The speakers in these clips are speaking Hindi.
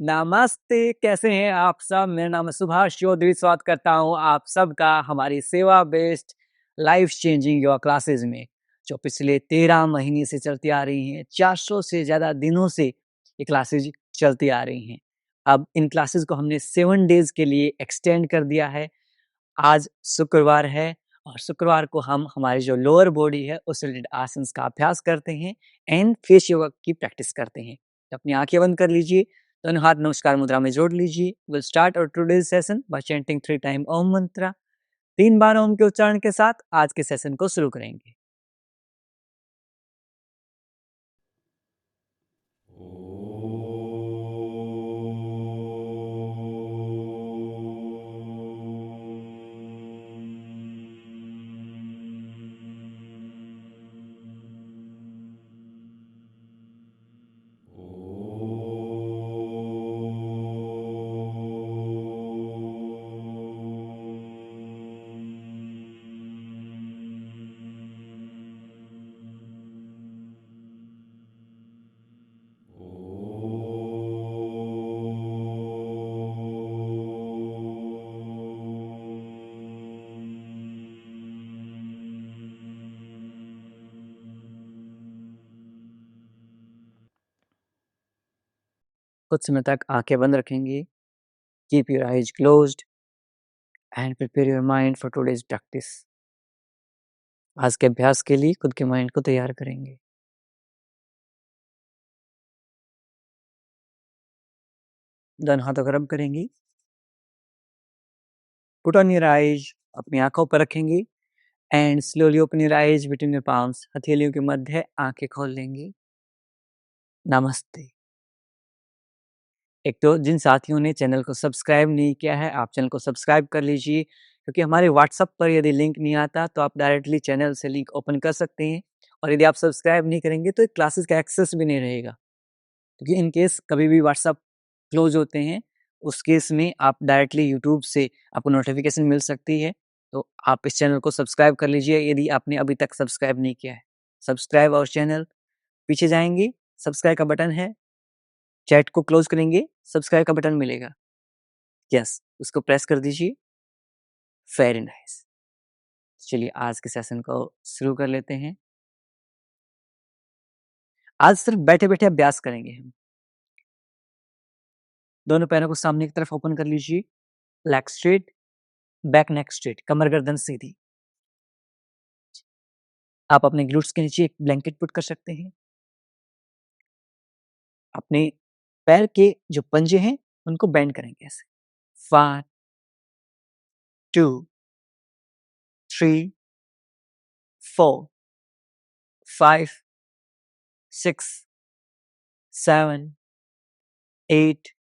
नमस्ते, कैसे हैं आप सब? मेरा नाम है सुभाष चौधरी, स्वागत करता हूँ आप सबका हमारी सेवा based life changing yoga classes में, जो पिछले 13 महीने से चलती आ रही हैं। 400 से ज़्यादा दिनों से ये क्लासेज चलती आ रही हैं। अब इन क्लासेस को हमने 7 डेज़ के लिए एक्सटेंड कर दिया है। आज शुक्रवार है और शुक्रवार को हम हमारी जो लोअर बॉडी है उससे रिलेटेड आसन्स का अभ्यास करते हैं एंड फेस योगा की प्रैक्टिस करते हैं। तो अपनी आंखें बंद कर लीजिए, दोनों हाथ नमस्कार मुद्रा में जोड़ लीजिए। Will start our today's session by chanting 3 time Om mantra. 3 बार ओम के उच्चारण के साथ आज के सेशन को शुरू करेंगे। कुछ समय तक आंखें बंद रखेंगे। Keep your eyes closed end prepare your mind for today's practice. आज के अभ्यास के लिए खुद के माइंड को तैयार करेंगे। दोनों हाथों को रब करेंगी। पुट ऑन योर आईज, अपनी आंखों पर रखेंगी and slowly open your eyes between your palms. हथेलियों के मध्य आंखें खोल लेंगी। नमस्ते। एक तो जिन साथियों ने चैनल को सब्सक्राइब नहीं किया है, आप चैनल को सब्सक्राइब कर लीजिए, क्योंकि हमारे व्हाट्सएप पर यदि लिंक नहीं आता तो आप डायरेक्टली चैनल से लिंक ओपन कर सकते हैं। और यदि आप सब्सक्राइब नहीं करेंगे तो क्लासेस का एक्सेस भी नहीं रहेगा, क्योंकि इन केस कभी भी व्हाट्सएप क्लोज होते हैं, उस केस में आप डायरेक्टली यूट्यूब से आपको नोटिफिकेशन मिल सकती है। तो आप इस चैनल को सब्सक्राइब कर लीजिए यदि आपने अभी तक सब्सक्राइब नहीं किया है। सब्सक्राइब और चैनल, पीछे जाएंगे, सब्सक्राइब का बटन है, चैट को क्लोज करेंगे, सब्सक्राइब का बटन मिलेगा। यस, उसको प्रेस कर दीजिए। Very nice. चलिए आज के सेशन को शुरू कर लेते हैं। आज सिर्फ बैठे बैठे अभ्यास करेंगे हम। दोनों पैरों को सामने की तरफ ओपन कर लीजिए। Leg straight, back neck straight, कमर गर्दन सीधी। आप अपने ग्लूट्स के नीचे एक ब्लैंकेट पुट कर सकते हैं। अपने पैर के जो पंजे हैं उनको बेंड करेंगे ऐसे। 1 2 3 4 5 6 7 8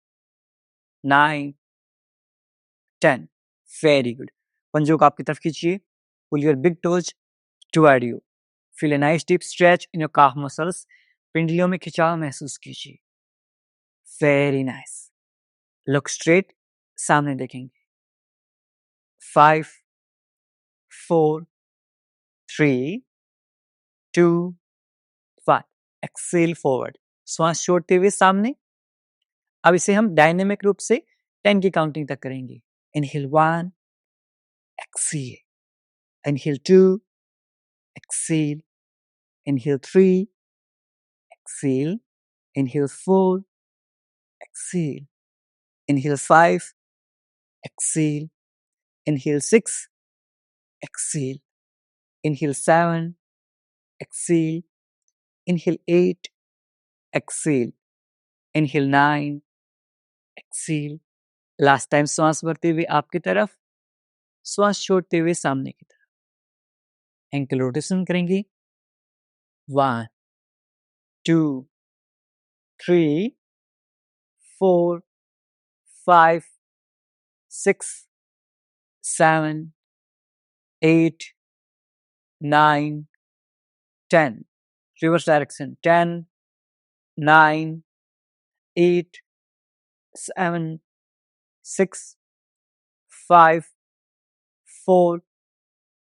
9 10। Very good. पंजों को आपकी तरफ खींचिए। Pull your big toes toward you. Feel a nice deep stretch in your calf muscles. पिंडलियों में खिंचाव महसूस कीजिए। Very nice. लुक स्ट्रेट, सामने देखेंगे। 5 4 3 2 1। एक्सेल फॉरवर्ड, श्वास छोड़ते हुए सामने। अब इसे हम डायनेमिक रूप से 10 की काउंटिंग तक करेंगे। Inhale 1, exhale. Inhale 2, exhale. Inhale 3, exhale. Inhale 4, exhale. Inhale 5, exhale. Inhale 6, exhale. Inhale 7, exhale. Inhale 8, exhale. Inhale 9, exhale. Last time श्वास भरते हुए आपकी तरफ, श्वास छोड़ते हुए सामने की तरफ। एंकल रोटेशन करेंगे। 1 2 3 4 5 6 7 8 9 10। Reverse direction. 10 9 8 7 6 5 4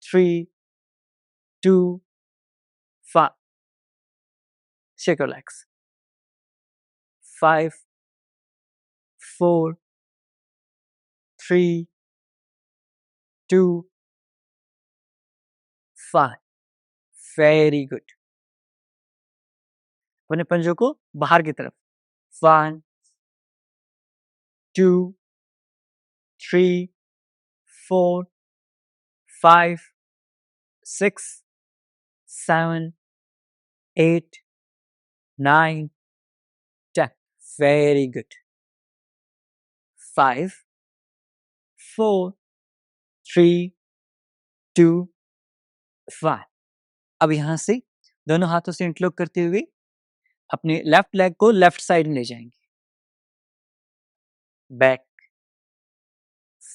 3 2 1। Shake your legs. 5 4, 3, 2, 5. Very good. अपने पंजों को बाहर की तरफ। 1, 2, 3, 4, 5, 6, 7, 8, 9, 10. Very good. 5, 4, 3, 2, 1. अब यहां से दोनों हाथों से इंटरलॉक करते हुए अपने लेफ्ट लेग को लेफ्ट साइड में ले जाएंगे। Back.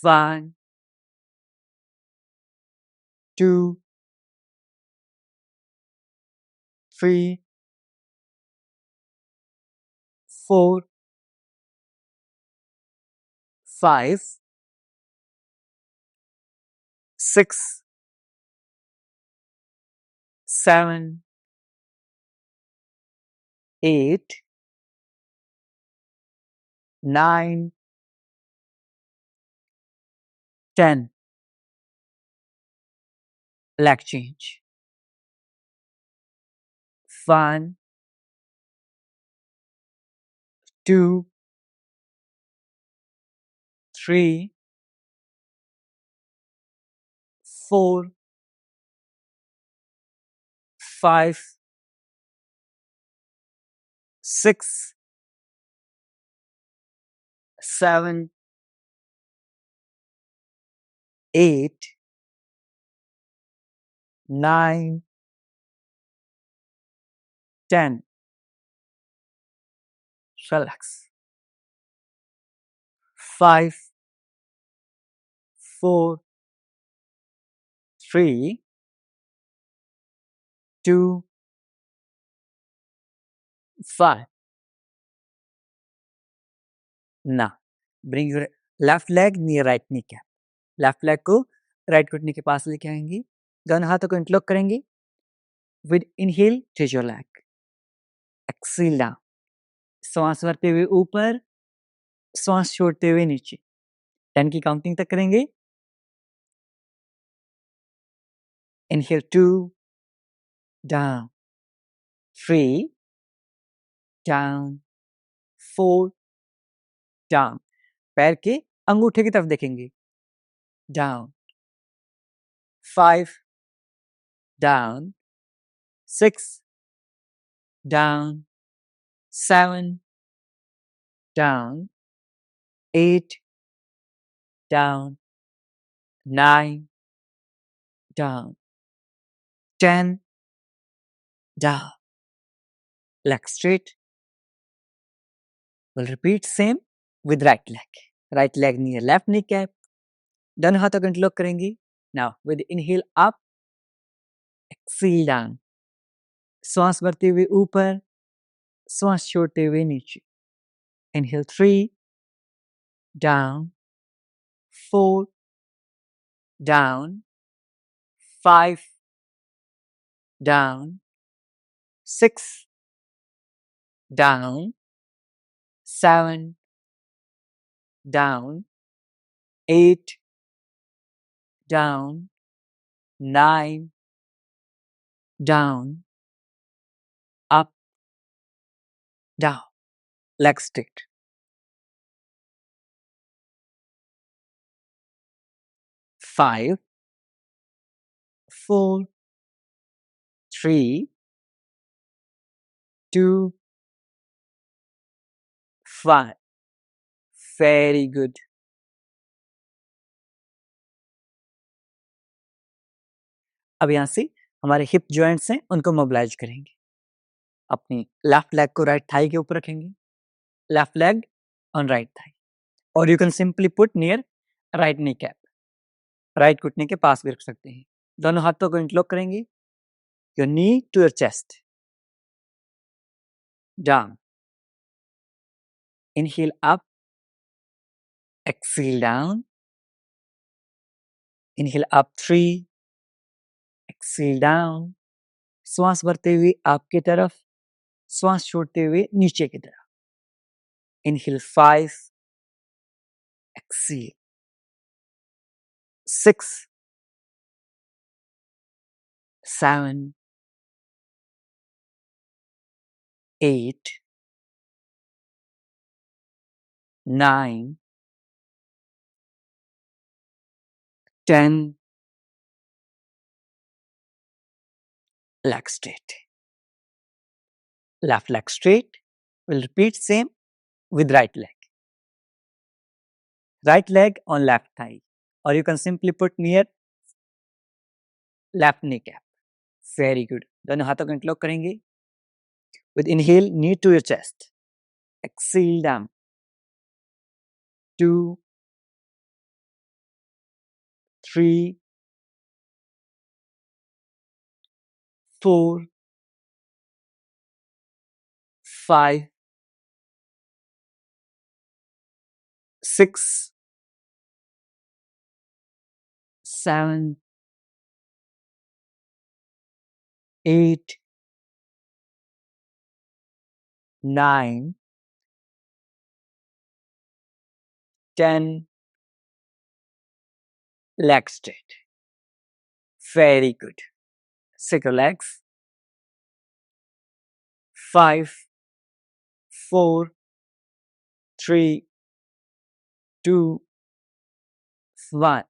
1, 2, 3, 4, 5, 6, 7, 8, 9, 10. Leg change. 1, 2, 3, 4, 5, 6, 7, 8, 9, 10. Relax. 5, 4, 3, 2, 5. Now, bring your left leg near right kneecap. Left leg को राइट घुटने के पास लेके आएंगे। दोनों हाथों को इंटरलॉक करेंगे। With inhale raise your leg. Exhale down. श्वास भरते हुए ऊपर, श्वास छोड़ते हुए नीचे। 10 की काउंटिंग तक करेंगे। Inhale 2, down, 3, down, 4, down. पैर के अंगूठे की तरफ देखेंगे। Down, 5, down, 6, down, 7, down, 8, down, 9, down, 10, down. Leg straight. We'll repeat same with right leg. Right leg near left kneecap. दोनों हाथों को इंटरलॉक करेंगे। Now with inhale up, exhale down. श्वास भरते हुए ऊपर, श्वास छोड़ते हुए नीचे। Inhale 3, down, 4, down, 5, down, 6, down, 7, down, 8, down, 9, down, up, down. Leg straight. 5, 4, 3, 2, 5. Very good. अब यहाँ से हमारे हिप जॉइंट्स हैं, उनको मोबिलाइज करेंगे। अपनी लेफ्ट लेग को राइट थाई के ऊपर रखेंगे। Left leg on right thigh, और you can simply put near right knee cap. Right घुटने के पास भी रख सकते हैं। दोनों हाथों को इंटरलॉक करेंगे। Your knee to your chest. Down, inhale up, exhale down, inhale up 3, exhale down. श्वास भरते हुए आपकी तरफ, श्वास छोड़ते हुए नीचे की तरफ। Inhale 5, exhale. 6, 7, 8, 9, 10, leg straight. Left leg straight. We'll repeat same with right leg. Right leg on left thigh, or you can simply put near left kneecap. Very good. दोनों हाथों को इंटरलॉक करेंगे. With inhale, knee to your chest. Exhale down. 2, 3, 4, 5, 6, 7, 8, 9, 10, leg straight. Very good. Circle legs. 5, 4, 3, 2, 1.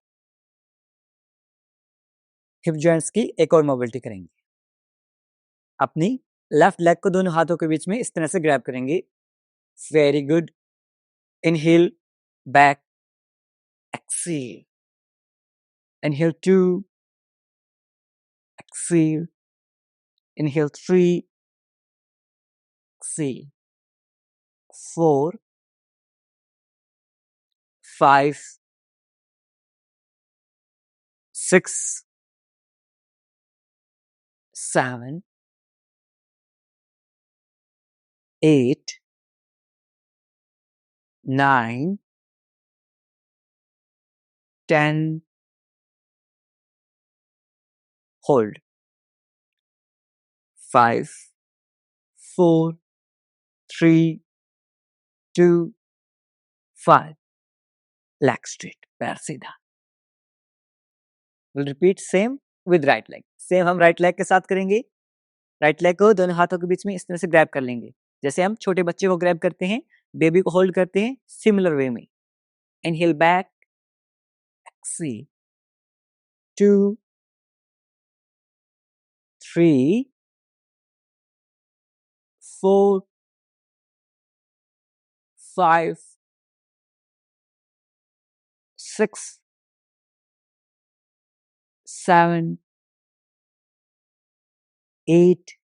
Hip joints की एक और मोबिलिटी करेंगे. अपनी लेफ्ट लेग को दोनों हाथों के बीच में इस तरह से ग्रैब करेंगे. Very good. Inhale, back, exhale. Inhale 2, exhale. Inhale 3, exhale. 4, 5, 6, 7, 8, 9, 10. Hold. 5, 4, 3, 2, 1. Leg straight. पैर सीधा. We'll repeat same with right leg. Same हम right leg के साथ करेंगे. राइट लेग को दोनों हाथों के बीच में इस तरह से ग्रैब कर लेंगे. जैसे हम छोटे बच्चे को ग्रैब करते हैं, बेबी को होल्ड करते हैं, सिमिलर वे में. Inhale back, exhale. 2, 3, 4, 5, 6, 7, 8,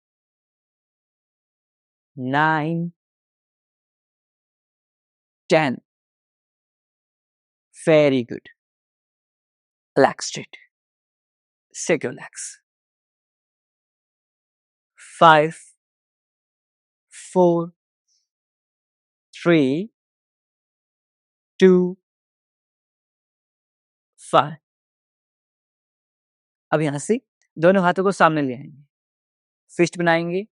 9, 10. Very good. Leg straight. Shake your legs. 5, 4, 3, 2, 1. अब यहां से दोनों हाथों को सामने ले आएंगे. फिस्ट बनाएंगे,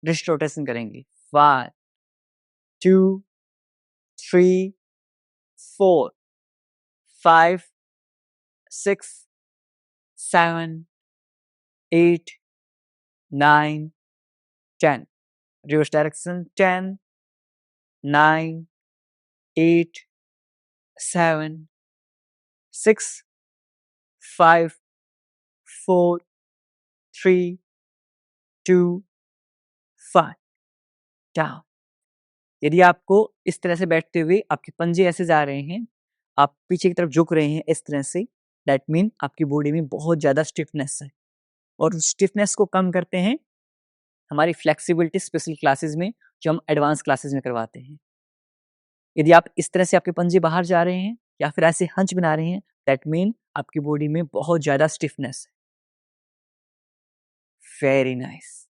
रिस्ट रोटेशन करेंगे. 1, 2, 3, 4, 5, 6, 7, 8, 9, 10. Reverse direction. 10, 9, 8, 7, 6, 5, 4, 3, 2, 1. Down. यदि आपको इस तरह से बैठते हुए आपके पंजे ऐसे जा रहे हैं, आप पीछे की तरफ झुक रहे हैं इस तरह से, दैट मीन आपकी बॉडी में बहुत ज़्यादा स्टिफनेस है. और उस स्टिफनेस को कम करते हैं हमारी फ्लेक्सिबिलिटी स्पेशल क्लासेस में, जो हम एडवांस क्लासेस में करवाते हैं. यदि आप इस तरह से आपके पंजे बाहर जा रहे हैं या फिर ऐसे हंच बना रहे हैं, दैट मीन आपकी बॉडी में बहुत ज़्यादा स्टिफनेस है. Very nice.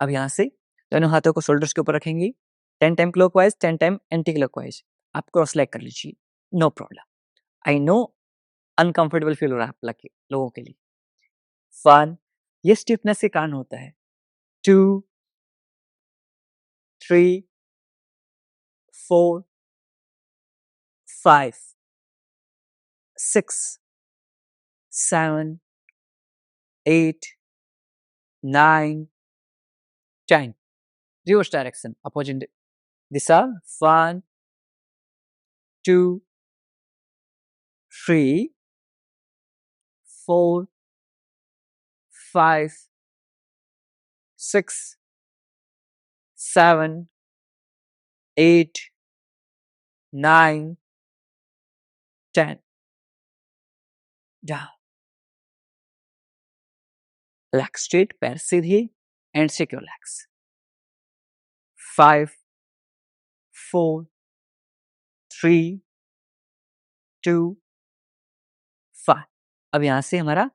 अब यहाँ से दोनों हाथों को शोल्डर्स के ऊपर रखेंगे. 10 time clockwise, 10 time anti clockwise. आप क्रॉस लेग कर लीजिए. No problem. I know uncomfortable feel हो रहा है आप लोगों के लिए. 1, ये स्टिफनेस के कारण होता है. 2, 3, 4, 5, 6, 7, 8, 9, 10. Reverse direction, opposite disa. 1, 2, 3, 4, 5, 6, 7, 8, 9, 10. Down. Legs straight, पैर सीधे and secure legs. 5, 4, 3, 2, 5. अब यहाँ से हमारा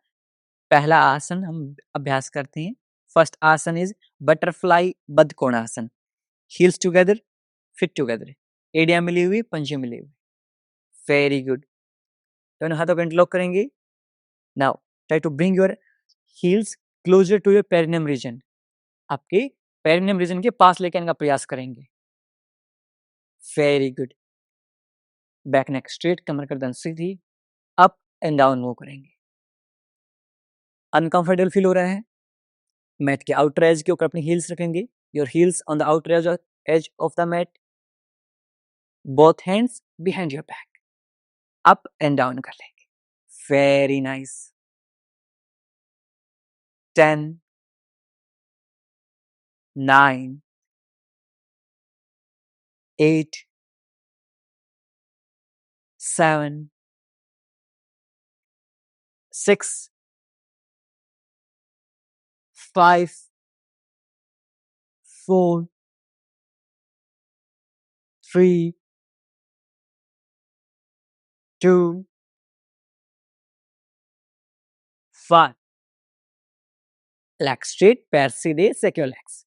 पहला आसन हम अभ्यास करते हैं. First asana is butterfly Baddhakonasana. Heels together, feet together, एडिया मिली हुई, पंजे मिली हुई. Very good. दोनों हाथों को इंटरलॉक करेंगे. Now try to bring your heels closer to your perineum region. आपके पेरिनियम रीजन के पास लेके आने का प्रयास करेंगे. Very good. Back neck straight, कमर गर्दन सीधी. अप एंड डाउन मूव करेंगे. अनकंफर्टेबल फील हो रहा है? मैट के आउटर एज के ऊपर अपनी हील्स रखेंगे. Your heels on the outer edge of the mat. Both hands behind your back. Up and down कर लेंगे. Very nice. 10, 9, 8, 7, 6, 5, 4, 3, 2, 5. लेग स्ट्रेट, पैर सीधे, सिक्योर लेग्स.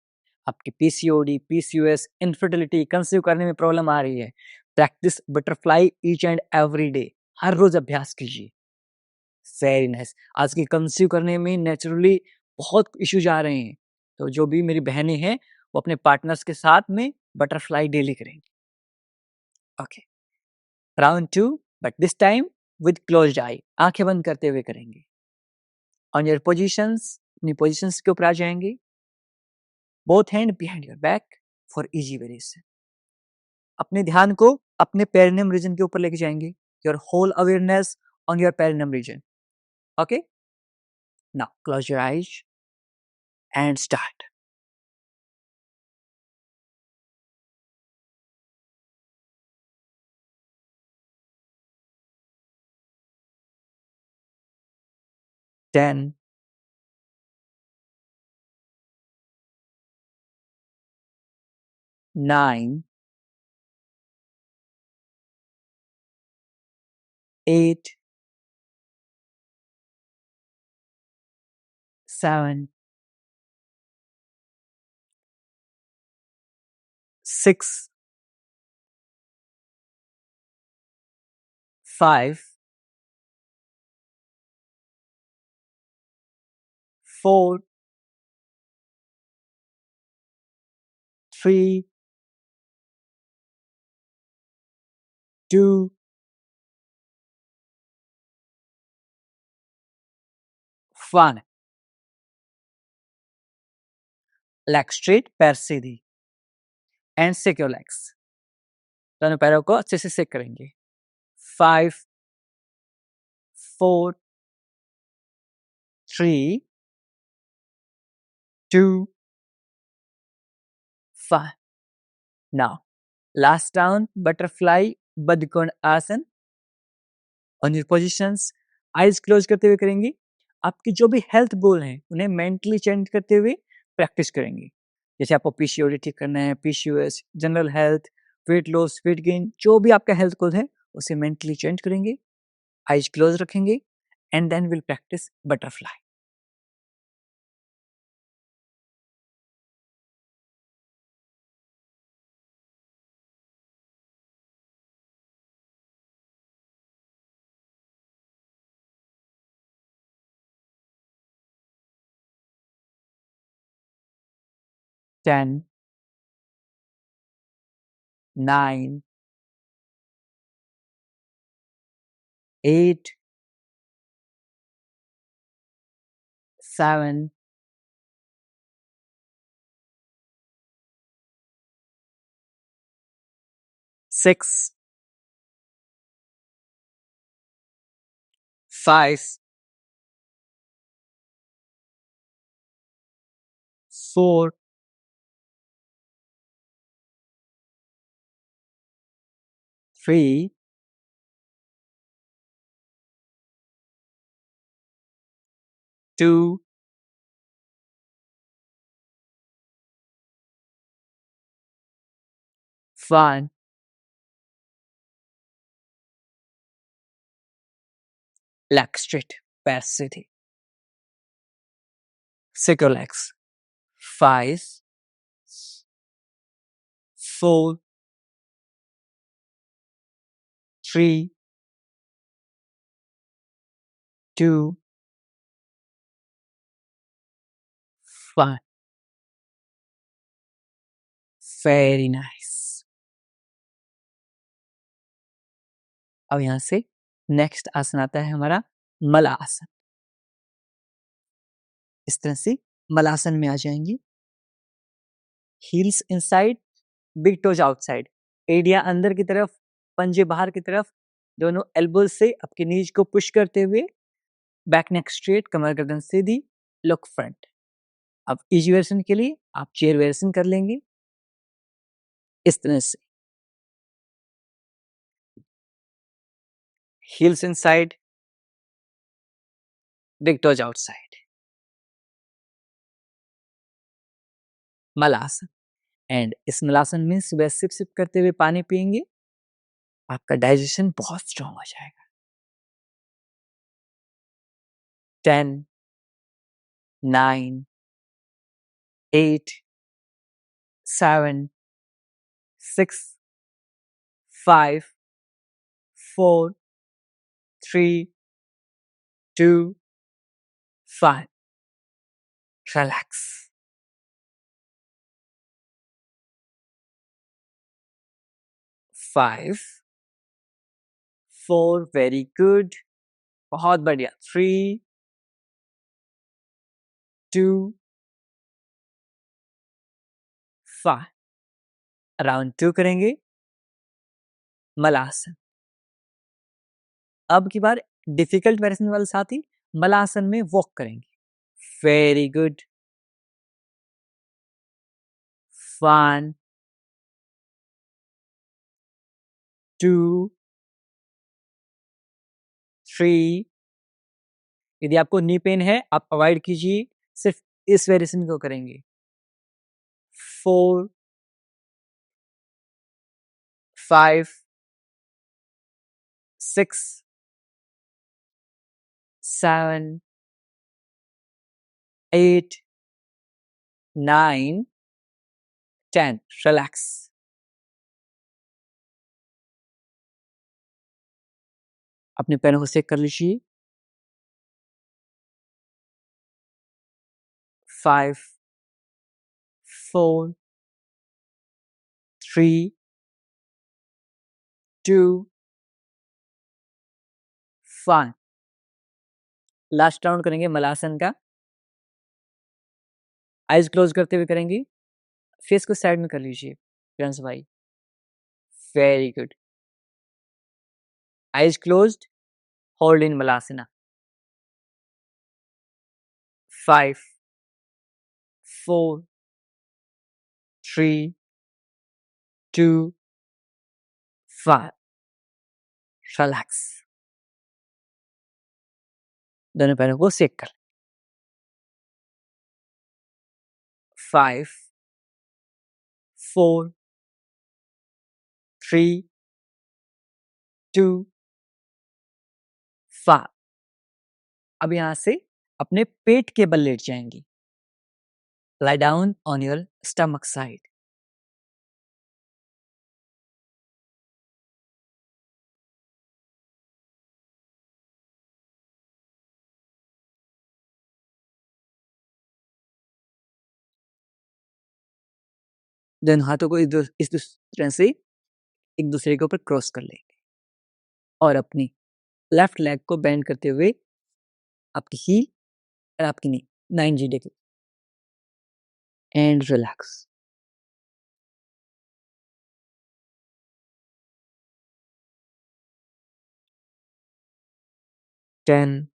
आपकी पीसीओडी, पीसीओएस, इनफर्टिलिटी, कंसीव करने में प्रॉब्लम आ रही है, practice butterfly each and every day. हर रोज अभ्यास कीजिए. Very nice. आज की कंसीव करने में नेचुरली बहुत इश्यूज आ रहे हैं. तो जो भी मेरी बहनें हैं वो अपने पार्टनर्स के साथ में बटरफ्लाई डेली करेंगे. Okay. Round 2, but this time with closed eye. आंखें बंद करते हुए करेंगे. ऑन योर पोजीशंस, अपनी पोजीशंस के ऊपर आ जाएंगे. Both hand behind your back for easy variation. अपने ध्यान को अपने पेरिनियम रीजन के ऊपर लेके जाएंगे. Your whole awareness on your perineum region. Okay. Now close your eyes and start. Ten, 9, 8, 7, 6, 5, 4, 3, 2, 1. Leg straight, पैर सीधी and secure legs. दोनों पैरों को अच्छे से सेक करेंगे. 5, 4, 3, 2, 5. Now, last round, butterfly बद्धकोण आसन. On your positions, eyes close करते हुए करेंगे. आपकी जो भी हेल्थ गोल हैं उन्हें मेंटली चेंज करते हुए प्रैक्टिस करेंगे. जैसे आपको पीसीओडी ठीक करना है, PCOS, general health, weight loss, weight gain, जो भी आपका हेल्थ गोल है उसे मेंटली चेंज करेंगे. आइज क्लोज रखेंगे and then will practice butterfly. Ten, 9, 8, 7, 6, 5, 4, 3, 2, 1. Leg straight, पैर सीधे. Circle legs. 5, 4, 3, 2, 1. Very nice. अब यहाँ से नेक्स्ट आसन आता है हमारा मलासन. इस तरह से मलासन में आ जाएंगे. Heels inside, big toes outside. एडिया अंदर की तरफ, पंजे बाहर की तरफ. दोनों एल्बोज से आपके नीज को पुश करते हुए बैक नेक स्ट्रेट, कमर गर्दन सीधी, लुक फ्रंट. अब इजी वेरिएशन के लिए आप चेयर वेरिएशन कर लेंगे इस तरह से. Heels inside, big toes outside. Malasana. And इस मलासन में सुबह सिप सिप करते हुए पानी पिएंगे, आपका डाइजेशन बहुत स्ट्रांग हो जाएगा. 10, 9, 8, 7, 6, 5, 4, 3, 2, 1. Relax. 5, 4, very good. बहुत बढ़िया. 3, 2, 1. राउंड 2 करेंगे मलासन. अब की बार डिफिकल्ट वेरिएशन वाले साथी मलासन में वॉक करेंगे. Very good. 1, 2, 3. यदि आपको नी पेन है आप अवॉइड कीजिए, सिर्फ इस वेरिएशन को करेंगे. 4, 5, 6, 7, 8, 9, 10. Relax. अपने पैरों को सेक कर लीजिए. 5, 4, 3, 2, 1. लास्ट राउंड करेंगे मलासन का. आइज क्लोज करते हुए करेंगे. फेस को साइड में कर लीजिए प्रियांश भाई. Very good. Eyes closed, hold in Malasana. 5, 4, 3, 2, 1. Relax. दोनों पैरों को सेक कर. 5, 4, 3, 2, 1. अब यहां से अपने पेट के बल लेट जाएंगे. Lie down on your stomach side. दोनों हाथों को इस तरह से एक दूसरे के ऊपर क्रॉस कर लेंगे और अपनी लेफ्ट लेग को बेंड करते हुए आपकी हील और आपकी नी 9 degree and relax. Ten,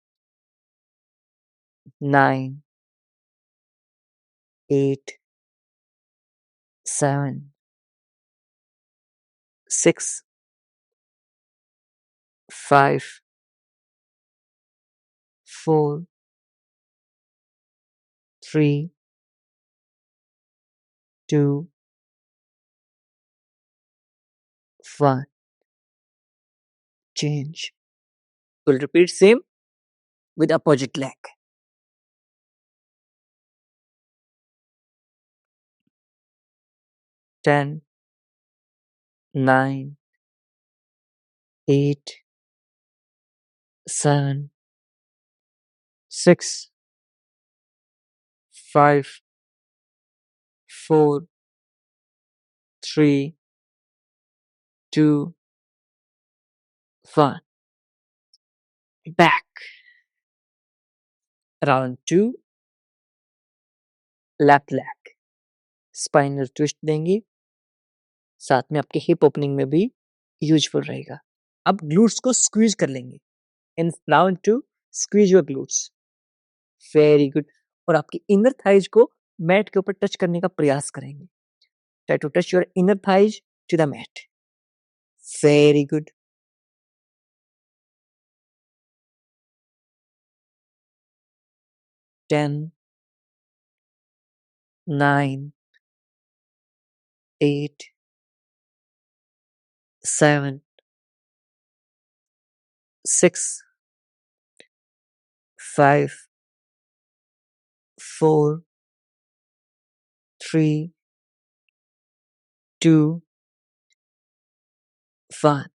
9, 8, 7, 6, 5, 4, 3, 2, 1. Change. We'll repeat same with opposite leg. 10, 9, 8, 7, 6, 5, 4, 3, 2, 1. Back. Round 2. Left leg. Spinal twist देंगे, साथ में आपके हिप ओपनिंग में भी यूजफुल रहेगा। अब ग्लूट्स को स्क्वीज कर लेंगे। In round 2 squeeze your glutes. Very good. और आपकी इनर थाइज को मैट के ऊपर टच करने का प्रयास करेंगे। Try to touch your inner thighs to the mat. Very good. 10, 9, 8, 7, 6, 5, 4, 3, 2, 1.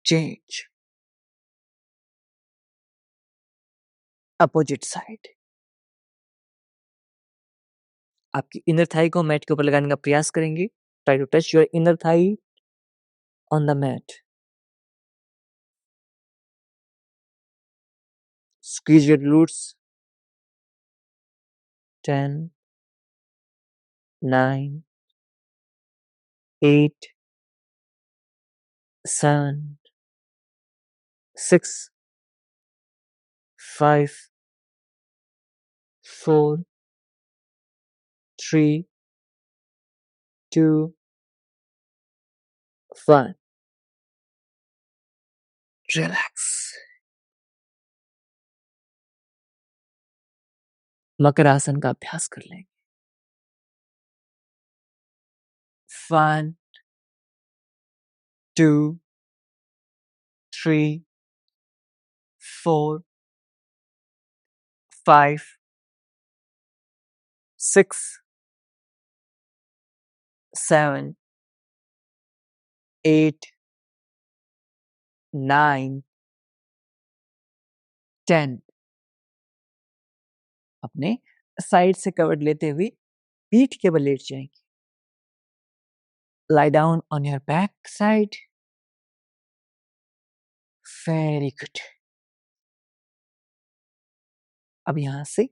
Change. Opposite side. आपकी इनर थाई को मैट के ऊपर लगाने का प्रयास करेंगे। Try to touch your inner thigh on the mat. Squeeze your glutes. 10, 9, 8, 7, 6, 5, 4, 3, 2, 1. Relax. Makarasana का अभ्यास कर लेंगे। 1, 2, 3, 4, 5, 6, 7, 8, 9, 10. अपने साइड से कवर लेते हुए पीठ के बल लेट जाएंगे। Lie down on your back side. Very good. अब यहाँ से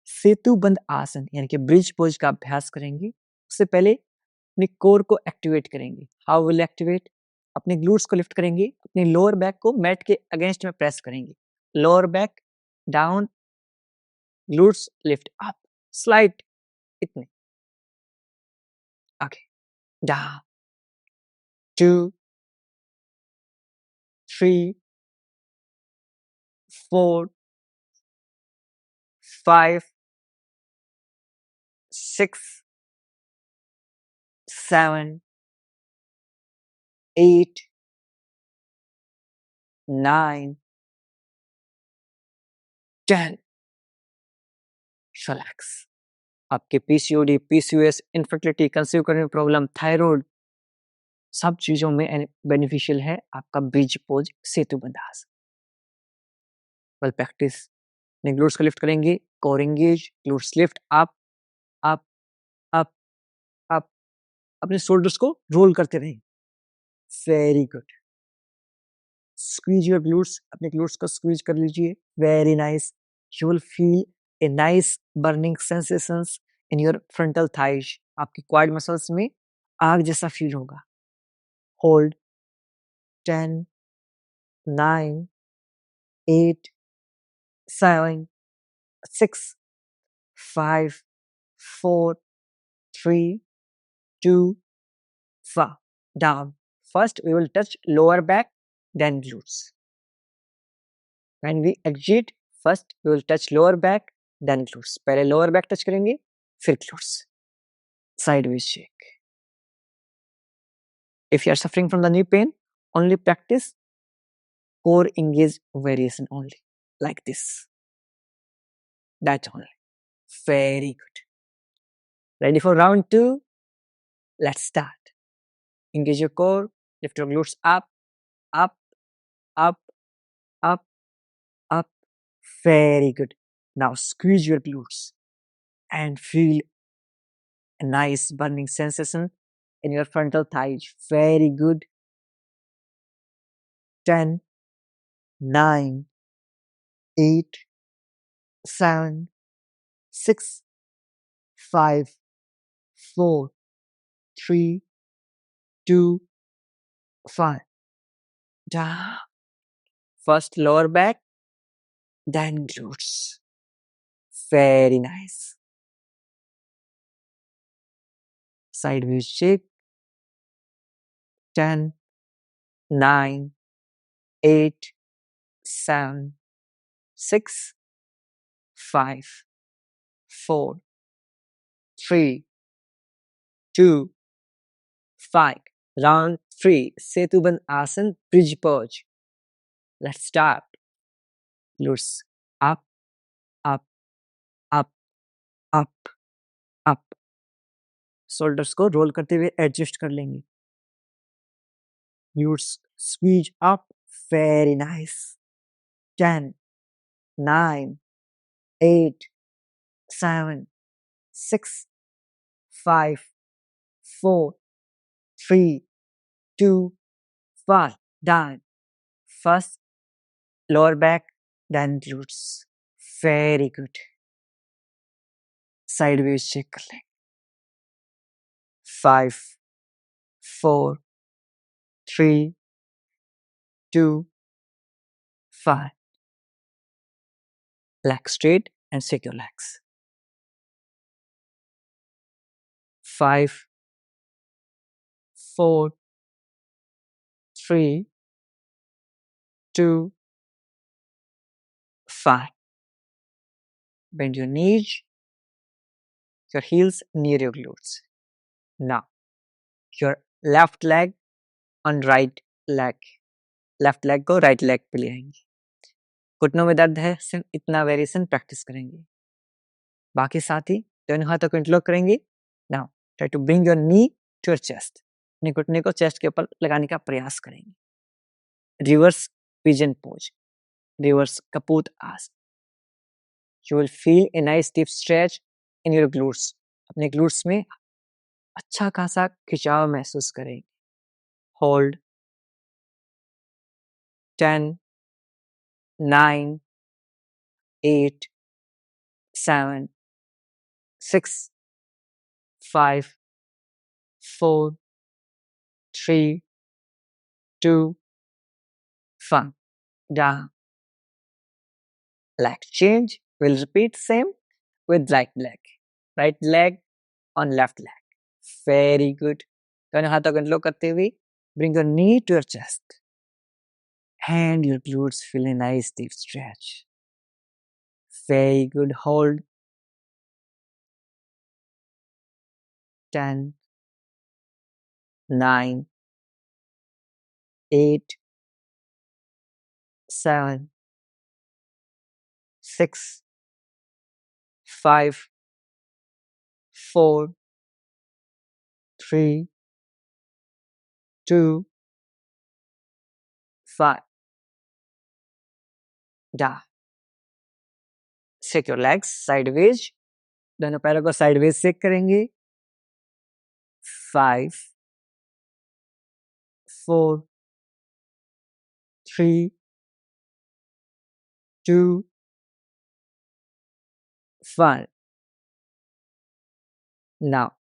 सेतु बंद आसन यानी कि ब्रिज पोज का अभ्यास करेंगे। उससे पहले अपने कोर को एक्टिवेट करेंगे। How will activate? अपने ग्लूट्स को लिफ्ट करेंगे, अपने लोअर बैक को मैट के अगेंस्ट में प्रेस करेंगे। Lower back down, glutes lift up, slide इतने आगे। डाउन 2, 3, 4, 5, 6, 7, 8, 9, 10. रिलैक्स। आपके पीसीओडी, पीसीओएस, इनफर्टिलिटी, कंसीव करने में प्रॉब्लम, थायराइड, सब चीजों में बेनिफिशियल है आपका ब्रिज पोज सेतु बंद आसन। Well practice. अपने ग्लूट्स को लिफ्ट करेंगे, core engage, glutes lift up up up up. अपने शोल्डर्स को रोल करते रहें। Very good. Squeeze your glutes, अपने ग्लूट्स को स्क्वीज कर लीजिए, very nice. You will feel a nice burning sensations in your frontal thighs. आपकी क्वाड मसल्स में आग जैसा फील होगा. Hold 10, 9, 8, 7, 6, 5, 4, 3, 2, 1. Down. First, we will touch lower back, then glutes. When we exit, first we will touch lower back, then glutes. पहले lower back touch करेंगे, फिर glutes. Sideways shake. If you are suffering from the knee pain, only practice core engage variation only, like this. That's only. Very good. Ready for round 2? Let's start. Engage your core, lift your glutes up, up, up, up, up. Very good. Now squeeze your glutes and feel a nice burning sensation in your frontal thighs. Very good. 10, 9, 8, 7, 6, 5, 4, 3, 2, 1. Down. First lower back, then glutes. Very nice. Sideways shake. 10, 9, 8, 7, 6, 5, 4, 3, 2, 5. Round 3. Setubandh Asana, bridge pose. Let's start. Glutes up, up, up, up, up. Shoulders को roll करते हुए adjust कर लेंगे. Glutes squeeze up. Very nice. 10, 9, 8, 7, 6, 5, 4, 3, 2, 1. Done. First lower back, then glutes. Very good. Sideways shake कर लेंगे. 5, 4, 3, 2, 5. Legs straight and shake your legs. 5, 4, 3, 2, 5. Bend your knees, your heels near your glutes. Now, your left leg on right leg. Left leg को राइट लेग पे ले आएंगे. घुटनों में दर्द है, सिर्फ इतना वेरिएशन प्रैक्टिस करेंगे. बाकी साथी दोनों हाथों को इंटरलॉक करेंगे. Now try to bring your knee to your chest. अपने घुटने को चेस्ट के ऊपर लगाने का प्रयास करेंगे. रिवर्स पिजन पोज, रिवर्स कपूत आसन. You will feel a nice deep stretch in your glutes. अपने ग्लूट्स में अच्छा खासा खिंचाव महसूस करेंगे. Hold 10, 9, 8, 7, 6, 5, 4, 3, 2, 1. Down. Leg change. We'll repeat same with right leg. Right leg on left leg. Very good. दोनों हाथों को इंटरलॉक करते हुए bring your knee to your chest. And your glutes feel a nice deep stretch. Very good. Hold. 10, 9, 8, 7, 6, 5, 4, 3, 2, 5. Down. Shake your legs sideways. दोनों पैरों को sideways shake करेंगे. 5, 4, 3, 2, 1. Now,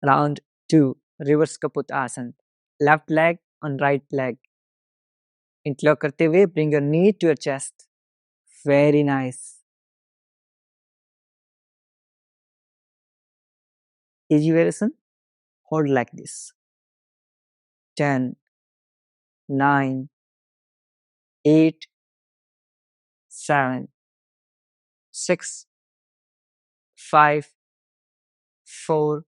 round 2, reverse Kaput Left leg on right leg. Interlock करते हुए bring your knee to your chest. Very nice. Easy variation. Hold like this. 10, 9, 8, 7, 6, 5, 4,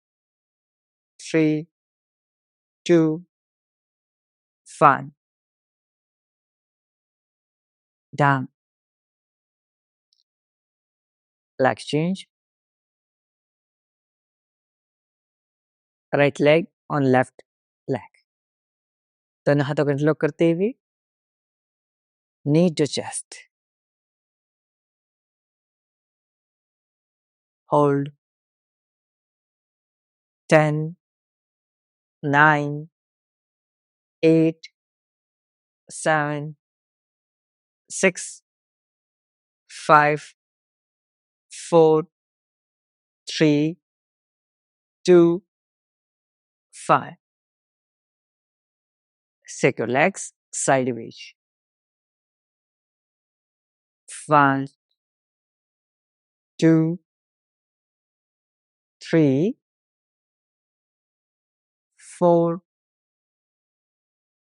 3, 2, 1. Down. Leg change. Right leg on left leg. दोनों हाथों को इंटरलॉक करते हुए knee to chest. Hold. 10, 9, 8, 7, 6, 5, 4, 3, 2, 5. Shake your legs sideways. 1, 2, 3, 4,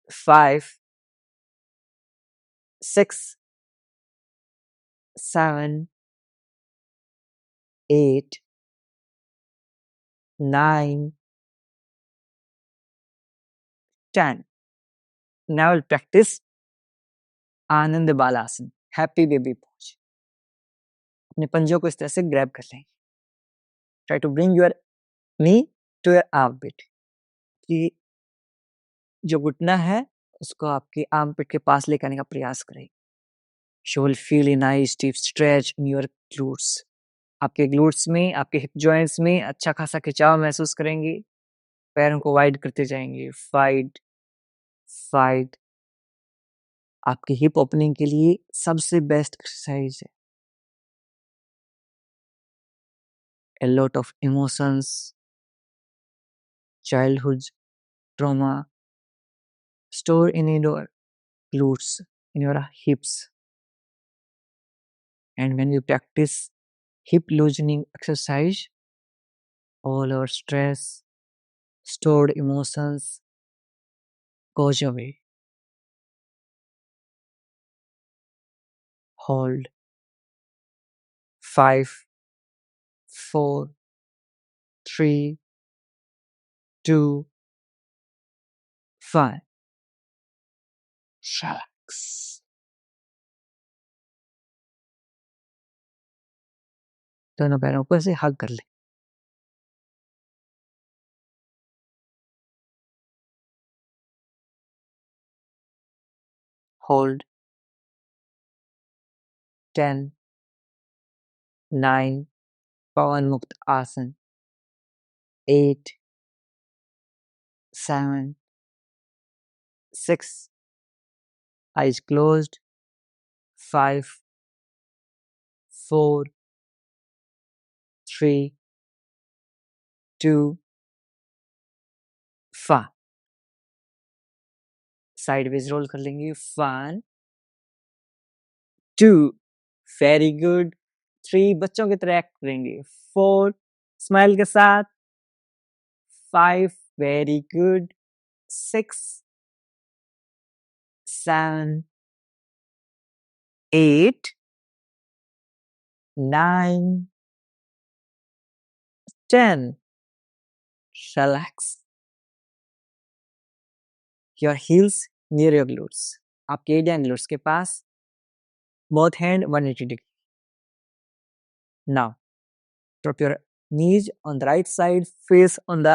5, 6, 7, 8, 9, 10. Now we'll practice Anand balasana, happy baby pose. अपने पंजों को इस तरह से ग्रैब कर लें. Try to bring your knee to your armpit. कि जो घुटना है उसको आपके आर्मपिट के पास लेकर आने का प्रयास करें. You will feel a nice deep stretch in your glutes. आपके ग्लूट्स में, आपके हिप जॉइंट्स में अच्छा खासा खिंचाव महसूस करेंगे. पैरों को वाइड करते जाएंगे. Wide, wide. आपकी हिप ओपनिंग के लिए सबसे बेस्ट एक्सरसाइज है. A lot of emotions, childhood trauma store in your glutes, in your hips. And when you practice hip loosening exercise, all our stress, stored emotions goes away. Hold. 5, 4, 3, 2, 1. Relax. दोनों पैरों को ऐसे हग कर ले. Hold. 10, 9, पवन मुक्त आसन. 8, 7, 6, eyes closed. 5, 4, 3, 2, 1. साइडवेज रोल कर लेंगे. 1, 2, वेरी गुड. 3, बच्चों की तरह एक्ट करेंगे. 4, स्माइल के साथ. 5, very good. 6, 7, 8, 9, 10. Relax. Your heels near your glutes. आपके एडिया एंड ग्लूट्स के पास. Both hand 180 degree. Now, drop your knees on the right side, face on the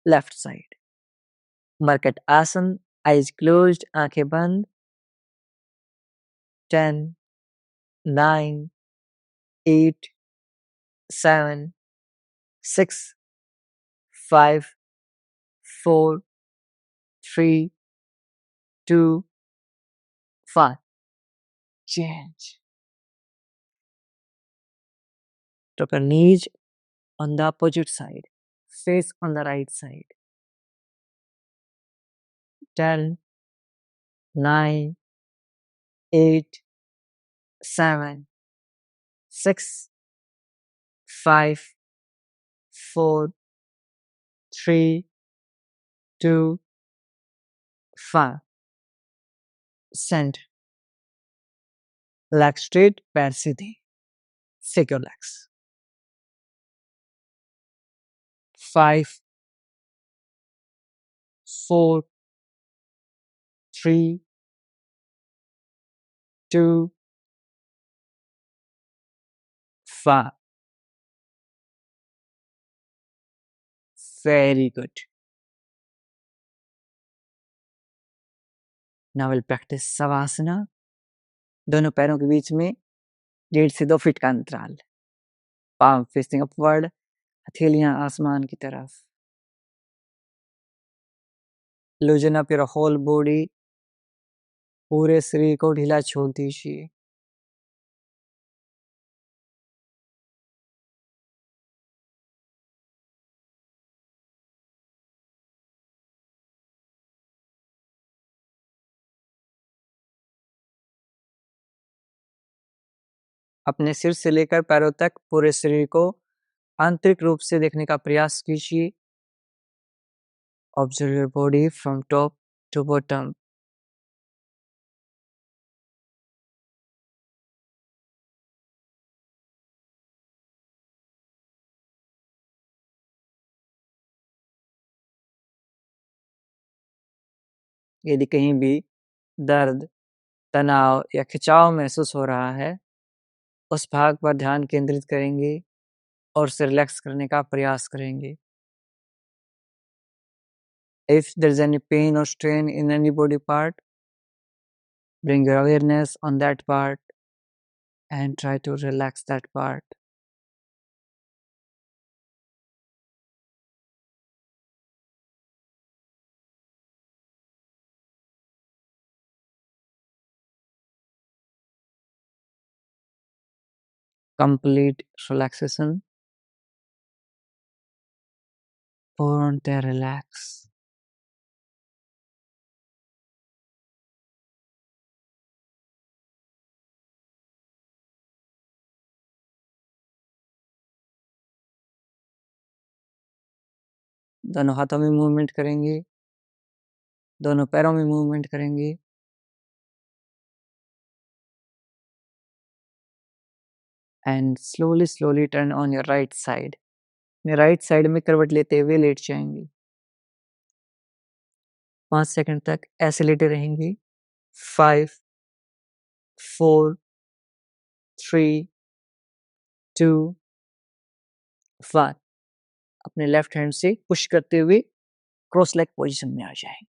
left side. Market Asan, eyes closed, आंखें बंद. 10, 9, 8, 7, 6, 5, 4, 3, 2, 5. Change. Drop your knees on the opposite side. Face on the right side. 10, 9, 8, 7, 6, 5, 4, 3, 2, 5. Send. Leg straight, पैर सीधे. Shake your legs. 5, 4, 3, 2, 5. Very good. Now we'll practice Savasana. दोनों पैरों के बीच में 1.5 से 2 फीट का अंतराल. Palm facing upward. हथेलियां आसमान की तरफ. Loosen up your whole body. पूरे शरीर को ढीला छोड़ दीजिए. अपने सिर से लेकर पैरों तक पूरे शरीर को आंतरिक रूप से देखने का प्रयास कीजिए. Observe your body from top to bottom. यदि कहीं भी दर्द, तनाव या खिंचाव महसूस हो रहा है, उस भाग पर ध्यान केंद्रित करेंगे और उसे रिलैक्स करने का प्रयास करेंगे. If there is any pain or strain in any body part, bring your awareness on that part and try to relax that part. Complete relaxation. पूर्णतः रिलैक्स. दोनों हाथों में मूवमेंट करेंगे, दोनों पैरों में मूवमेंट करेंगे. And slowly turn on your right side. अपने राइट साइड में करवट लेते हुए लेट जाएंगे. 5 सेकंड तक ऐसे लेटे रहेंगे. 5, 4, 3, 2, 1. अपने लेफ्ट हैंड से पुश करते हुए क्रॉस लेग पोजीशन में आ जाएं.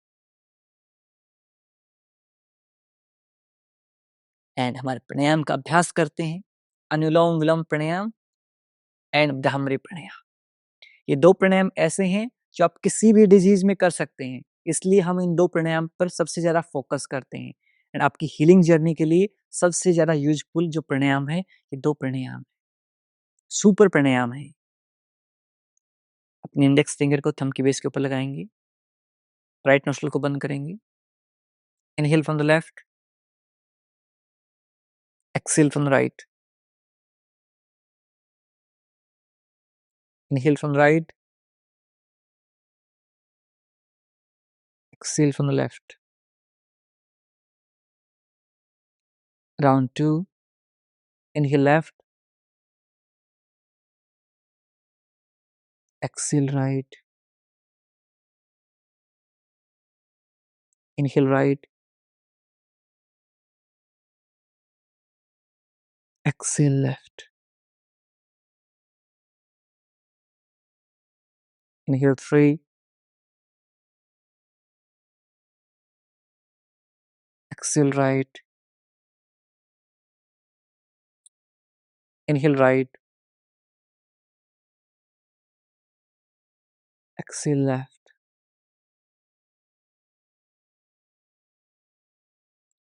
एंड हमारे प्राणायाम का अभ्यास करते हैं. अनुलोम विलोम प्राणायाम एंड ब्राह्मरी प्राणायाम. ये 2 प्राणायाम ऐसे हैं जो आप किसी भी डिजीज में कर सकते हैं, इसलिए हम इन 2 प्राणायाम पर सबसे ज्यादा फोकस करते हैं. एंड आपकी हीलिंग जर्नी के लिए सबसे ज्यादा यूजफुल जो प्राणायाम है, ये 2 प्राणायाम सुपर प्राणायाम है. अपने इंडेक्स फिंगर को थंब की बेस के ऊपर लगाएंगे. राइट नोस्ट्रल को बंद करेंगे. Inhale from the left, exhale from the right. Inhale from the right, exhale from the left. Round 2. Inhale left. Exhale right. Inhale right. Exhale left. Inhale 3. Exhale right. Inhale right. Exhale left.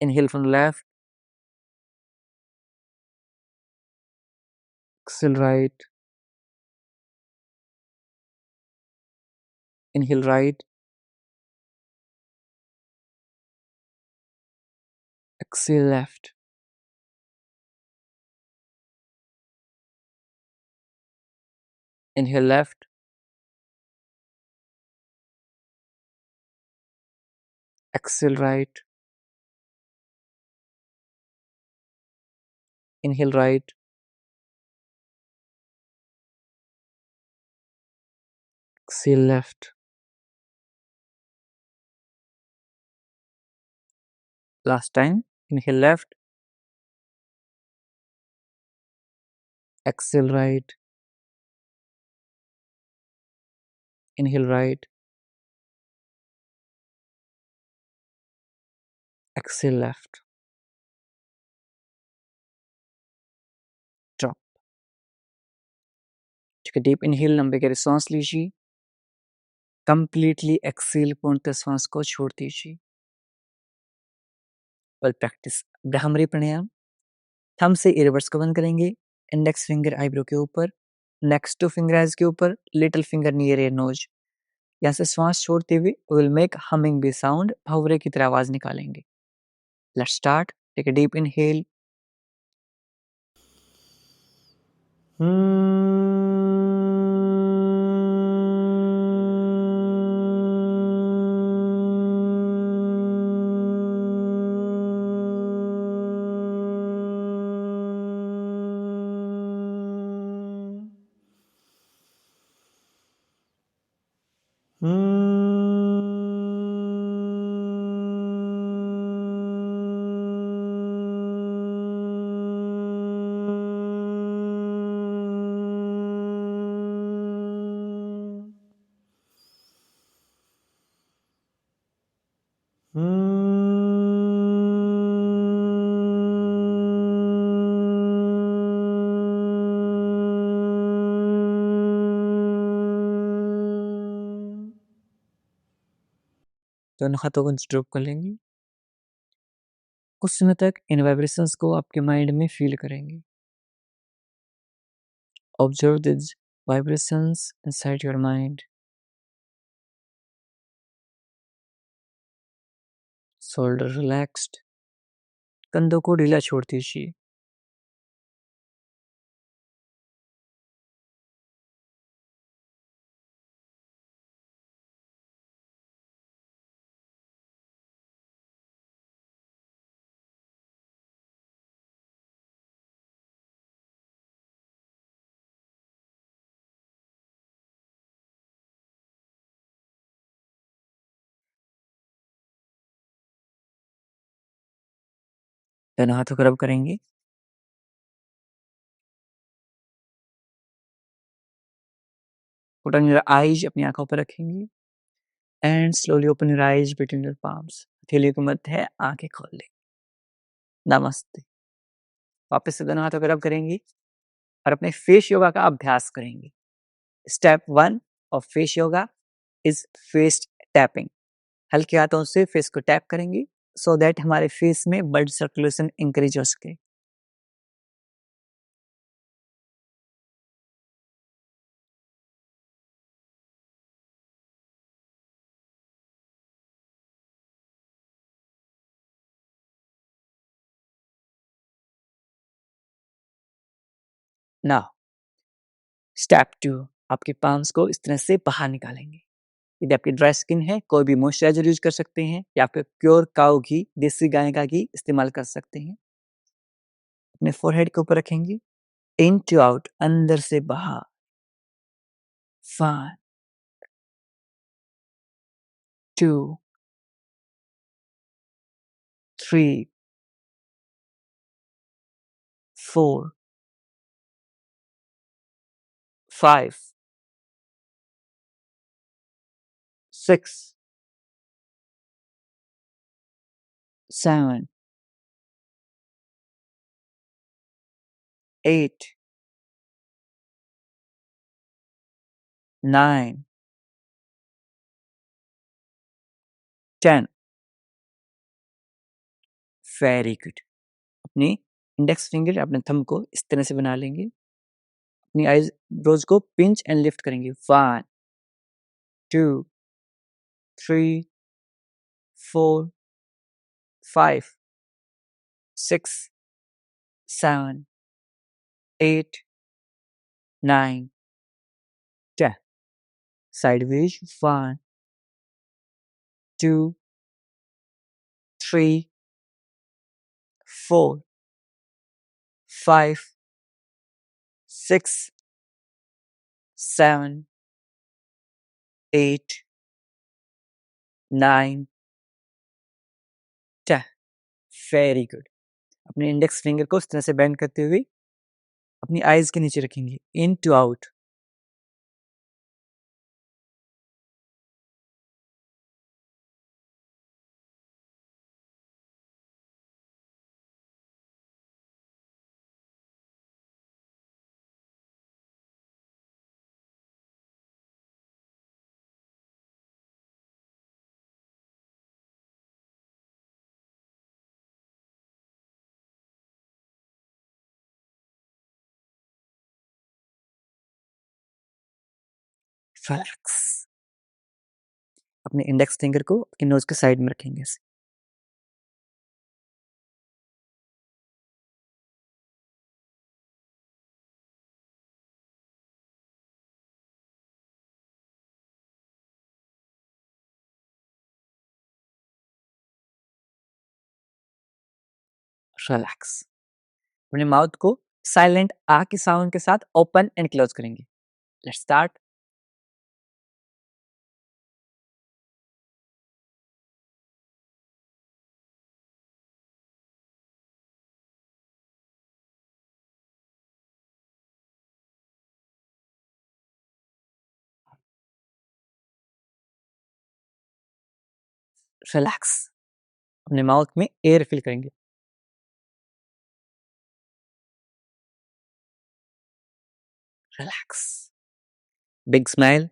Inhale from the left. Exhale right. Inhale right. Exhale left. Inhale left. Exhale right. Inhale right. Exhale left. Last time. Inhale left. Exhale right. Inhale right. Exhale left. Drop. Take a deep inhale. लंबे गहरे सांस लीजिए. कंप्लीटली एक्सेल पूर्णतः श्वास को छोड़ दीजिए. और प्रैक्टिस ब्राह्मरी प्राणायाम. थंब से ईयरबड्स को बंद करेंगे. इंडेक्स फिंगर आईब्रो के ऊपर. नेक्स्ट टू फिंगर आइज के ऊपर. Little finger near your nose. यहाँ से श्वास छोड़ते हुए will make humming bee sound. भंवरे की तरह आवाज निकालेंगे. Let's start. Take a deep inhale. दोनों हाथों को ड्रॉप कर लेंगे. कुछ समय तक इन वाइब्रेशंस को आपके माइंड में फील करेंगे. Observe this vibrations inside your mind. Shoulder relaxed. कंधों को ढीला छोड़ दीजिए. दोनों हाथों को रब करेंगे. Put on your eyes. अपनी आंखों पर रखेंगे. And slowly open your eyes between your palms. हथेली को मध्य है. आंखें खोल लें. नमस्ते. वापस से दोनों हाथों को रब करेंगे और अपने फेस योगा का अभ्यास करेंगे. Step 1 of face yoga is face tapping. हल्के हाथों से फेस को टैप करेंगे सो दैट हमारे फेस में ब्लड सर्कुलेशन इंक्रीज हो सके. Now step 2. आपके पाम्स को इस तरह से बाहर निकालेंगे. यदि आपकी ड्राई स्किन है कोई भी मॉइस्चराइजर यूज कर सकते हैं या फिर प्योर काऊ घी, देसी गाय का घी इस्तेमाल कर सकते हैं. अपने फोरहेड के ऊपर रखेंगे. इन टू आउट. अंदर से बाहर. 5 2 3 4 5 6 7 8 9 10 वेरी गुड। अपनी इंडेक्स फिंगर, अपने थंब को इस तरह से बना लेंगे। अपनी आईज ब्रोज को पिंच एंड लिफ्ट करेंगे। 1 2 3 4 5 6 7 8 9 10। Sideways. 1 2 3 4 5 6 7 8 9 10। Very good. अपने इंडेक्स फिंगर को इस तरह से बेंड करते हुए अपनी आईज के नीचे रखेंगे। इन टू आउट। रिलैक्स। अपने इंडेक्स फिंगर को आपके नोज के साइड में रखेंगे ऐसे। रिलैक्स। अपने माउथ को साइलेंट आ के साउंड के साथ ओपन एंड क्लोज करेंगे। Let's start. रिलैक्स। अपने माउथ में एयर फिल करेंगे। रिलैक्स। Big smile.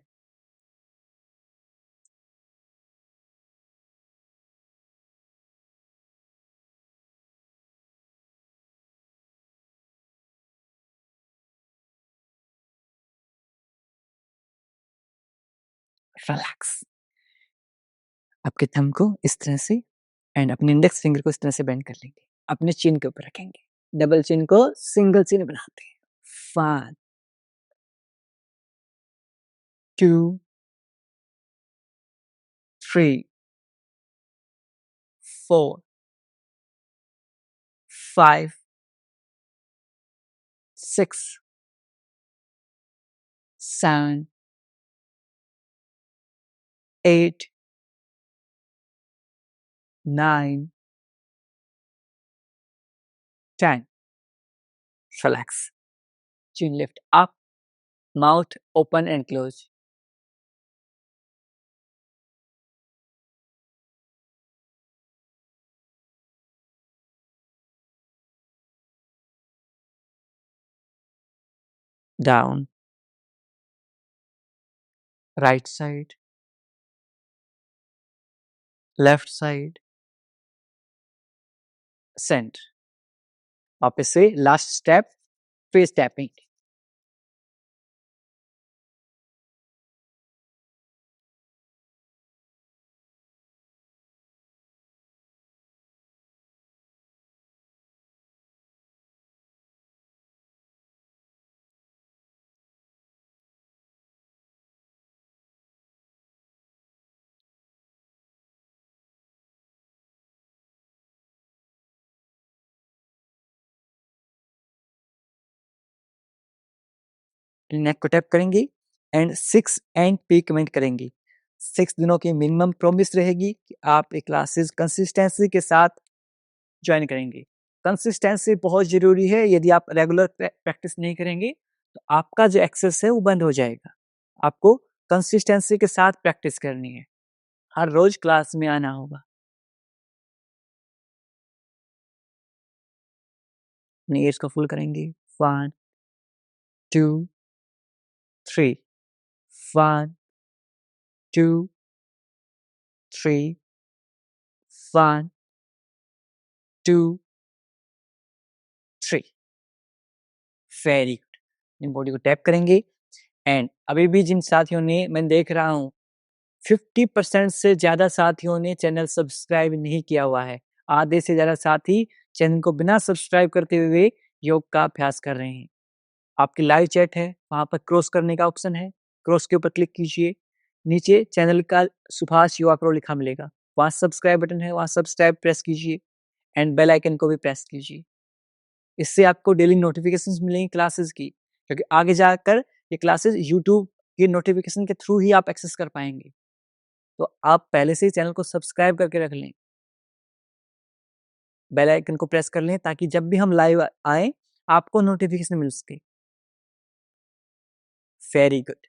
रिलैक्स। आपके थंब को इस तरह से एंड अपने इंडेक्स फिंगर को इस तरह से बेंड कर लेंगे। अपने चिन के ऊपर रखेंगे। डबल चिन को सिंगल चिन बनाते हैं। 1 2 3 4 5 6 7 8 9 10। Relax. Chin lift up, mouth open and close. Down. Right side. Left side. Center. वापस से लास्ट स्टेप फेस टैपिंग। नेक को टैप करेंगी एंड 6 एंड पी कमेंट करेंगी। 6 दिनों की मिनिमम प्रॉमिस रहेगी कि आप ये क्लासेस कंसिस्टेंसी के साथ ज्वाइन करेंगे। कंसिस्टेंसी बहुत ज़रूरी है। यदि आप रेगुलर प्रैक्टिस नहीं करेंगे तो आपका जो एक्सेस है वो बंद हो जाएगा। आपको कंसिस्टेंसी के साथ प्रैक्टिस करनी है। हर रोज क्लास में आना होगा। अपनी एज को फुल करेंगे। 1 2 3 1 2 3 1 2 3 वेरी गुड। बॉडी को टैप करेंगे एंड अभी भी जिन साथियों ने, मैं देख रहा हूँ 50% से ज़्यादा साथियों ने चैनल सब्सक्राइब नहीं किया हुआ है। आधे से ज़्यादा साथी चैनल को बिना सब्सक्राइब करते हुए योग का अभ्यास कर रहे हैं। आपकी लाइव चैट है, वहाँ पर क्रॉस करने का ऑप्शन है, क्रॉस के ऊपर क्लिक कीजिए। नीचे चैनल का सुभाष युवा प्रो लिखा मिलेगा, वहाँ सब्सक्राइब बटन है, वहाँ सब्सक्राइब प्रेस कीजिए एंड बेल आइकन को भी प्रेस कीजिए। इससे आपको डेली नोटिफिकेशंस मिलेंगी क्लासेस की, क्योंकि आगे जाकर ये क्लासेस यूट्यूब के नोटिफिकेशन के थ्रू ही आप एक्सेस कर पाएंगे। तो आप पहले से ही चैनल को सब्सक्राइब करके रख लें, बेल आइकन को प्रेस कर लें ताकि जब भी हम लाइव आए आपको नोटिफिकेशन मिल सके। Very good.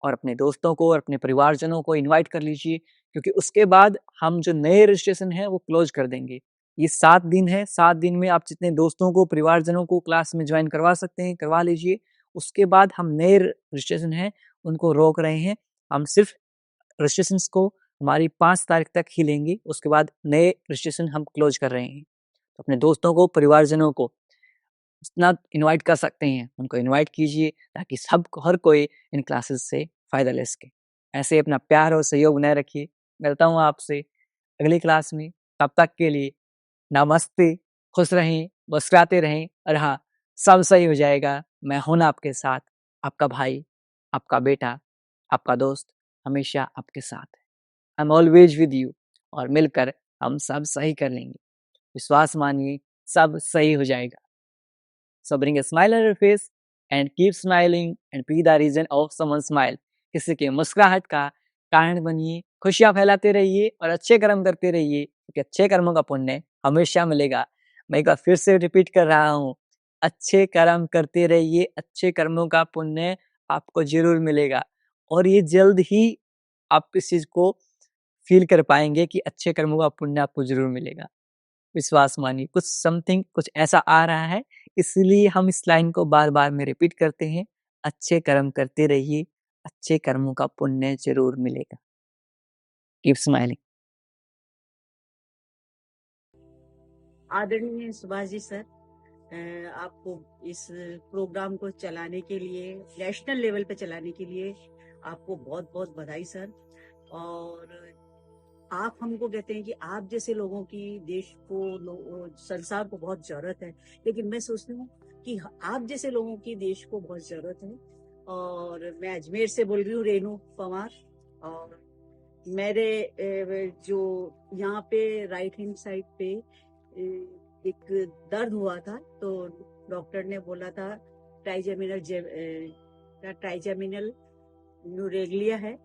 और अपने दोस्तों को और अपने परिवारजनों को इनवाइट कर लीजिए, क्योंकि उसके बाद हम जो नए रजिस्ट्रेशन है वो क्लोज कर देंगे। ये 7 दिन है, 7 दिन में आप जितने दोस्तों को, परिवारजनों को क्लास में ज्वाइन करवा सकते हैं करवा लीजिए। उसके बाद हम नए रजिस्ट्रेशन हैं उनको रोक रहे हैं। हम सिर्फ रजिस्ट्रेशंस को हमारी 5 तारीख तक ही लेंगे, उसके बाद नए रजिस्ट्रेशन हम क्लोज कर रहे हैं। तो अपने दोस्तों को, परिवारजनों को जितना इनवाइट कर सकते हैं उनको इनवाइट कीजिए, ताकि सब हर कोई इन क्लासेस से फ़ायदा ले सके। ऐसे ही अपना प्यार और सहयोग बनाए रखिए। मिलता हूँ आपसे अगली क्लास में, तब तक के लिए नमस्ते। खुश रहें, मुस्कुराते रहें और हाँ, सब सही हो जाएगा। मैं हूँ ना आपके साथ, आपका भाई, आपका बेटा, आपका दोस्त हमेशा आपके साथ है। I am always with you और मिलकर हम सब सही कर लेंगे। विश्वास मानिए, सब सही हो जाएगा। So bring a smile on your face and keep smiling and be the reason of someone's smile. किसी के मुस्कुराहट का कारण बनिए, खुशियां फैलाते रहिए और अच्छे कर्म करते रहिए, क्योंकि अच्छे कर्मों का पुण्य हमेशा मिलेगा। मैं एक बार फिर से रिपीट कर रहा हूँ, अच्छे कर्म करते रहिए, अच्छे कर्मों का पुण्य आपको जरूर मिलेगा। और ये जल्द ही आप इस चीज को फील कर पाएंगे कि अच्छे कर्मों का पुण्य आपको जरूर मिलेगा। विश्वास मानिए, कुछ समथिंग कुछ ऐसा आ रहा है, इसलिए हम इस लाइन को बार-बार में रिपीट करते हैं, अच्छे कर्म करते रहिए, अच्छे कर्मों का पुण्य ज़रूर मिलेगा। Keep smiling. आदरणीय सुभाष जी सर, आपको इस प्रोग्राम को चलाने के लिए, नेशनल लेवल पे चलाने के लिए आपको बहुत बहुत बधाई सर। और आप हमको कहते हैं कि आप जैसे लोगों की देश को, संसार को बहुत जरूरत है, लेकिन मैं सोचती हूँ कि आप जैसे लोगों की देश को बहुत जरूरत है। और मैं अजमेर से बोल रही हूँ, रेनू पवार। और मेरे जो यहाँ पे राइट हैंड साइड पे एक दर्द हुआ था, तो डॉक्टर ने बोला था ट्राइजेमिनल न्यूरेगलिया है।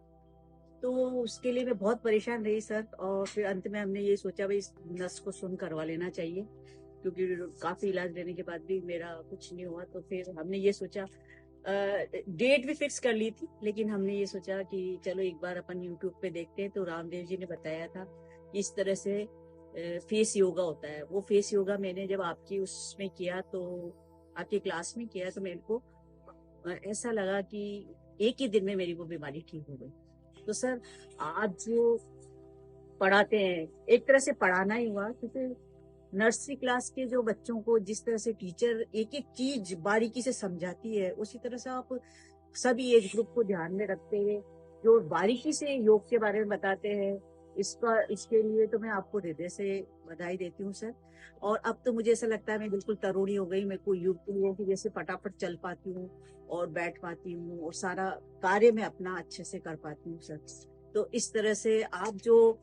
तो उसके लिए मैं बहुत परेशान रही सर, और फिर अंत में हमने ये सोचा भाई इस नस को सुन करवा लेना चाहिए, क्योंकि काफी इलाज लेने के बाद भी मेरा कुछ नहीं हुआ। तो फिर हमने ये सोचा, डेट भी फिक्स कर ली थी, लेकिन हमने ये सोचा कि चलो एक बार अपन यूट्यूब पे देखते हैं। तो रामदेव जी ने बताया था इस तरह से फेस योगा होता है। वो फेस योगा मैंने जब आपकी उसमें किया, तो आपकी क्लास में किया, तो मेरे को ऐसा लगा कि एक ही दिन में मेरी वो बीमारी ठीक हो गई। तो सर, आप जो पढ़ाते हैं, एक तरह से पढ़ाना ही हुआ, क्योंकि नर्सरी क्लास के जो बच्चों को जिस तरह से टीचर एक एक चीज बारीकी से समझाती है, उसी तरह से आप सभी एज ग्रुप को ध्यान में रखते हुए जो बारीकी से योग के बारे में बताते हैं, इसके लिए तो मैं आपको हृदय से बधाई देती हूँ सर। और अब तो मुझे ऐसा लगता है मैं बिल्कुल तरुणी हो गई, मैं कोई युवती की जैसे फटाफट चल पाती हूँ और बैठ पाती हूँ और सारा कार्य में अपना अच्छे से कर पाती हूँ सर। तो इस तरह से आप जो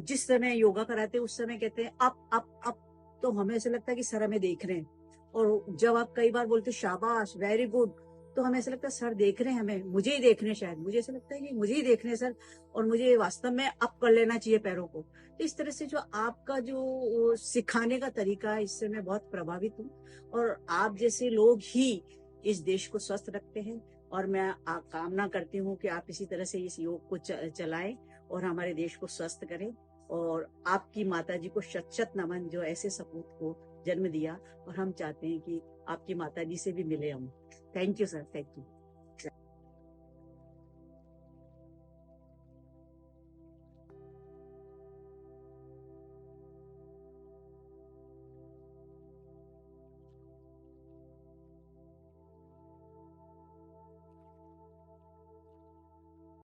जिस समय योगा कराते हैं उस समय कहते हैं अप, तो हमें ऐसा लगता है कि सर हमें देख रहे हैं। और जब आप कई बार बोलते शाबाश, वेरी गुड, तो हमें ऐसा लगता है सर देख रहे हैं हमें, मुझे ही देख रहे हैं, शायद मुझे ऐसा लगता है कि मुझे ही देख रहे हैं सर, और मुझे वास्तव में अप कर लेना चाहिए पैरों को। तो इस तरह से जो आपका जो सिखाने का तरीका है, इससे मैं बहुत प्रभावित हूँ। और आप जैसे लोग ही इस देश को स्वस्थ रखते हैं, और मैं कामना करती हूँ कि आप इसी तरह से इस योग को चलाएं और हमारे देश को स्वस्थ करें। और आपकी माता जी को शत शत नमन, जो ऐसे सपूत को जन्म दिया, और हम चाहते हैं कि आपकी माता जी से भी मिले हम। Thank you sir, thank you.